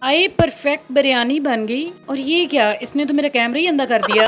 आए परफेक्ट बिरयानी बन गई। और ये क्या, इसने तो मेरा कैमरा ही अंधा कर दिया।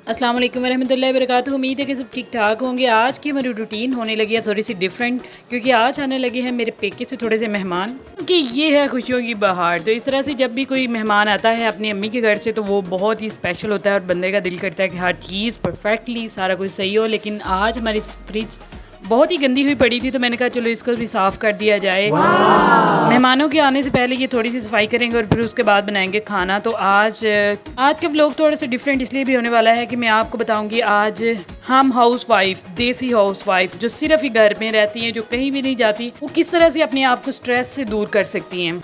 अस्सलाम वालेकुम रहमतुल्लाहि व बरकातुहू। उम्मीद है कि सब ठीक ठाक होंगे। आज की हमारी रूटीन होने लगी है थोड़ी सी डिफरेंट, क्योंकि आज आने लगे हैं मेरे पेके से थोड़े से मेहमान, क्योंकि ये है खुशियों की बहार। तो इस तरह से जब भी कोई मेहमान आता है अपनी अम्मी के घर से, तो वो बहुत ही स्पेशल होता है और बंदे का दिल करता है कि हर चीज़ परफेक्टली सारा कुछ सही हो। लेकिन आज हमारी फ्रिज बहुत ही गंदी हुई पड़ी थी, तो मैंने कहा चलो इसको भी साफ़ कर दिया जाए। मेहमानों के आने से पहले ये थोड़ी सी सफाई करेंगे और फिर उसके बाद बनाएंगे खाना। तो आज का व्लॉग थोड़ा सा डिफरेंट इसलिए भी होने वाला है कि मैं आपको बताऊंगी आज हम हाउस वाइफ, देसी हाउस वाइफ जो सिर्फ ही घर में रहती हैं, जो कहीं भी नहीं जाती, वो किस तरह से अपने आप को स्ट्रेस से दूर कर सकती हैं।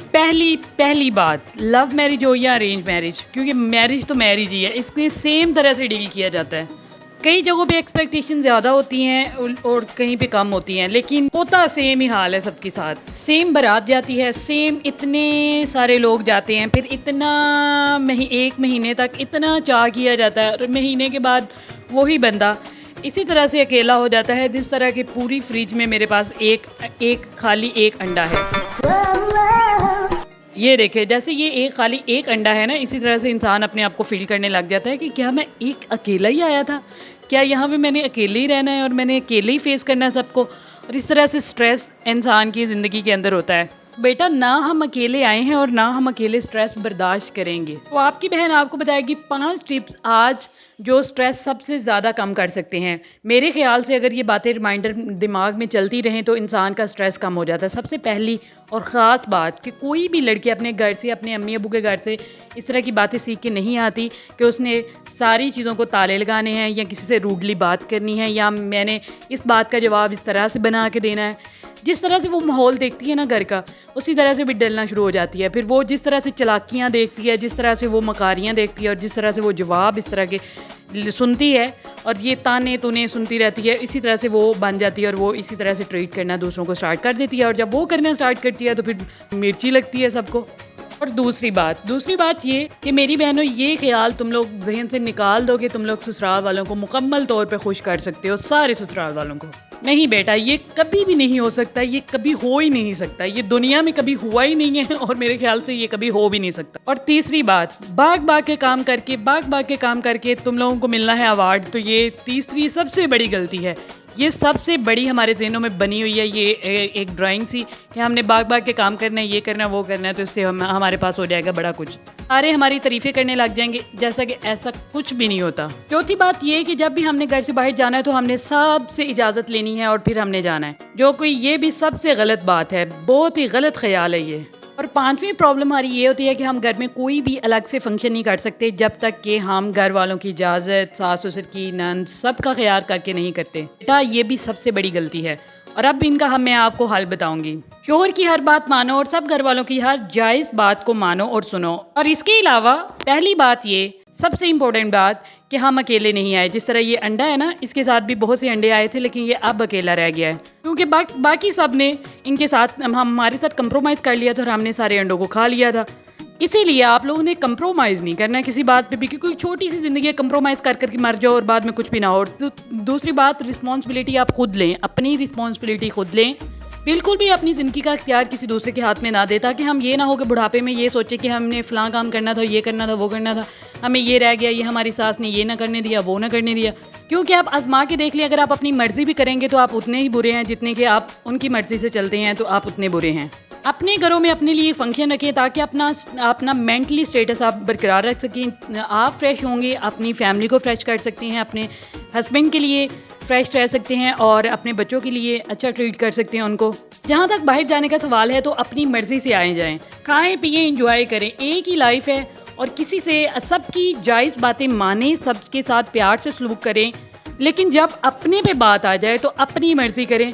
पहली बात, लव मैरिज हो या अरेंज मैरिज, क्योंकि मैरिज तो मैरिज ही है, इसके सेम तरह से डील किया जाता है। कई जगहों पे एक्सपेक्टेशन ज़्यादा होती हैं और कहीं पे कम होती हैं, लेकिन होता सेम ही हाल है सबके साथ। सेम बारात जाती है, सेम इतने सारे लोग जाते हैं, फिर इतना एक महीने तक इतना चाह किया जाता है और महीने के बाद वही बंदा इसी तरह से अकेला हो जाता है। जिस तरह की पूरी फ्रिज में मेरे पास खाली एक अंडा है। ये देखे, जैसे ये खाली एक अंडा है ना, इसी तरह से इंसान अपने आप को फील करने लग जाता है कि क्या मैं एक अकेला ही आया था, क्या यहाँ पे मैंने अकेले ही रहना है और मैंने अकेले ही फेस करना है सबको। और इस तरह से स्ट्रेस इंसान की ज़िंदगी के अंदर होता है। बेटा, ना हम अकेले आए हैं और ना हम अकेले स्ट्रेस बर्दाश्त करेंगे। तो आपकी बहन आपको बताएगी 5 टिप्स आज जो स्ट्रेस सबसे ज़्यादा कम कर सकते हैं। मेरे ख्याल से अगर ये बातें रिमाइंडर दिमाग में चलती रहें तो इंसान का स्ट्रेस कम हो जाता है। सबसे पहली और ख़ास बात कि कोई भी लड़की अपने घर से, अपने अम्मी अबू के घर से इस तरह की बातें सीख के नहीं आती कि उसने सारी चीज़ों को ताले लगाने हैं या किसी से रूडली बात करनी है या मैंने इस बात का जवाब इस तरह से बना के देना है। जिस तरह से वो माहौल देखती है ना घर का, उसी तरह से भी डलना शुरू हो जाती है। फिर वो जिस तरह से चालाकियाँ देखती है, जिस तरह से वो मकारियाँ देखती है और जिस तरह से वो जवाब इस तरह के सुनती है और ये ताने तूने सुनती रहती है, इसी तरह से वो बन जाती है और वो इसी तरह से ट्रीट करना दूसरों को स्टार्ट कर देती है। और जब वो करना स्टार्ट करती है तो फिर मिर्ची लगती है सबको। और दूसरी बात ये कि मेरी बहनों, ये ख्याल तुम लोग जहन से निकाल दो कि तुम लोग ससुराल वालों को मुकम्मल तौर पे खुश कर सकते हो, सारे ससुराल वालों को। नहीं बेटा, ये कभी भी नहीं हो सकता, ये कभी हो ही नहीं सकता, ये दुनिया में कभी हुआ ही नहीं है और मेरे ख्याल से ये कभी हो भी नहीं सकता। और तीसरी बात, बाग के काम करके तुम लोगों को मिलना है अवार्ड, तो ये तीसरी सबसे बड़ी गलती है। ये सबसे बड़ी हमारे ज़हनों में बनी हुई है ये एक ड्राइंग सी कि हमने बाग के काम करना है, ये करना है, वो करना है, तो इससे हमारे पास हो जाएगा बड़ा कुछ। सारे हमारी तारीफ़ें करने लग जाएंगे, जैसा कि ऐसा कुछ भी नहीं होता। चौथी बात ये कि जब भी हमने घर से बाहर जाना है तो हमने सबसे इजाज़त लेनी है और फिर हमने जाना है, जो कोई ये भी सबसे गलत बात है, बहुत ही गलत ख्याल है ये। और 5वीं प्रॉब्लम हमारी ये होती है कि हम घर में कोई भी अलग से फंक्शन नहीं कर सकते जब तक कि हम घर वालों की इजाज़त, सास ससुर की, नंद, सब का ख्याल करके नहीं करते। बेटा, ये भी सबसे बड़ी गलती है और अब इनका मैं आपको हल बताऊंगी। शोहर की हर बात मानो और सब घर वालों की हर जायज़ बात को मानो और सुनो। और इसके अलावा पहली बात, ये सबसे इम्पोर्टेंट बात कि हम अकेले नहीं आए। जिस तरह ये अंडा है ना, इसके साथ भी बहुत से अंडे आए थे, लेकिन ये अब अकेला रह गया है क्योंकि बाकी सब ने इनके साथ हमारे साथ कंप्रोमाइज़ कर लिया था और हमने सारे अंडों को खा लिया था। इसीलिए आप लोगों ने कंप्रोमाइज़ नहीं करना है किसी बात पे भी, क्योंकि छोटी सी ज़िंदगी है, कंप्रोमाइज़ कर करके मर जाओ और बाद में कुछ भी ना हो। तो दूसरी बात, रिस्पॉन्सिबिलिटी आप खुद लें, अपनी रिस्पॉन्सिबिलिटी खुद लें। बिल्कुल भी अपनी ज़िंदगी का इख्तियार किसी दूसरे के हाथ में ना दे, ताकि हम ये ना हो कि बुढ़ापे में ये सोचे कि हमने फ़लाँ काम करना था, ये करना था, वो करना था, हमें ये रह गया, ये हमारी सास ने ये ना करने दिया, वो ना करने दिया। क्योंकि आप आजमा के देख लें, अगर आप अपनी मर्ज़ी भी करेंगे तो आप उतने ही बुरे हैं जितने कि आप उनकी मर्ज़ी से चलते हैं, तो आप उतने बुरे हैं। अपने घरों में अपने लिए फ़ंक्शन रखें ताकि अपना मेंटली स्टेटस आप बरकरार रख सकें। आप फ्रेश होंगे, अपनी फैमिली को फ्रेश कर सकते हैं, अपने हस्बैंड के लिए फ्रेश रह सकते हैं और अपने बच्चों के लिए अच्छा ट्रीट कर सकते हैं उनको। जहाँ तक बाहर जाने का सवाल है तो अपनी मर्ज़ी से आए जाएं, खाएं पिएं, इंजॉय करें। एक ही लाइफ है और किसी से सबकी जायज़ बातें मानें, सबके साथ प्यार से सलूक करें, लेकिन जब अपने पे बात आ जाए तो अपनी मर्ज़ी करें।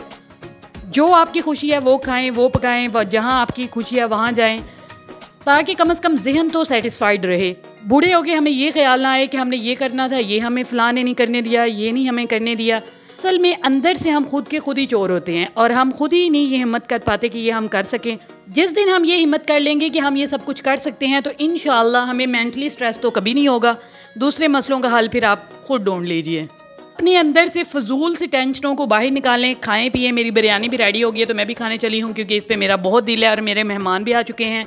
जो आपकी खुशी है वो खाएं, वो पकाएं, जहाँ आपकी खुशी है वहाँ जाएं, ताकि कम से कम जहन तो सेटिस्फाइड रहे। बूढ़े हो के हमें ये ख्याल ना आए कि हमने ये करना था, ये हमें फ़लाँ ने नहीं करने दिया, ये नहीं हमें करने दिया। असल में अंदर से हम खुद के खुद ही चोर होते हैं और हम खुद ही नहीं ये हिम्मत कर पाते कि ये हम कर सकें। जिस दिन हम ये हिम्मत कर लेंगे कि हम ये सब कुछ कर सकते हैं, तो इंशाअल्लाह हमें मेंटली स्ट्रेस तो कभी नहीं होगा। दूसरे मसलों का हल फिर आप खुद ढूंढ लीजिए। अपने अंदर से फजूल से टेंशनों को बाहर निकालें, खाएं पिएं। मेरी बिरयानी भी रेडी हो गई है तो मैं भी खाने चली हूँ, क्योंकि इस पे मेरा बहुत दिल है और मेरे मेहमान भी आ चुके हैं।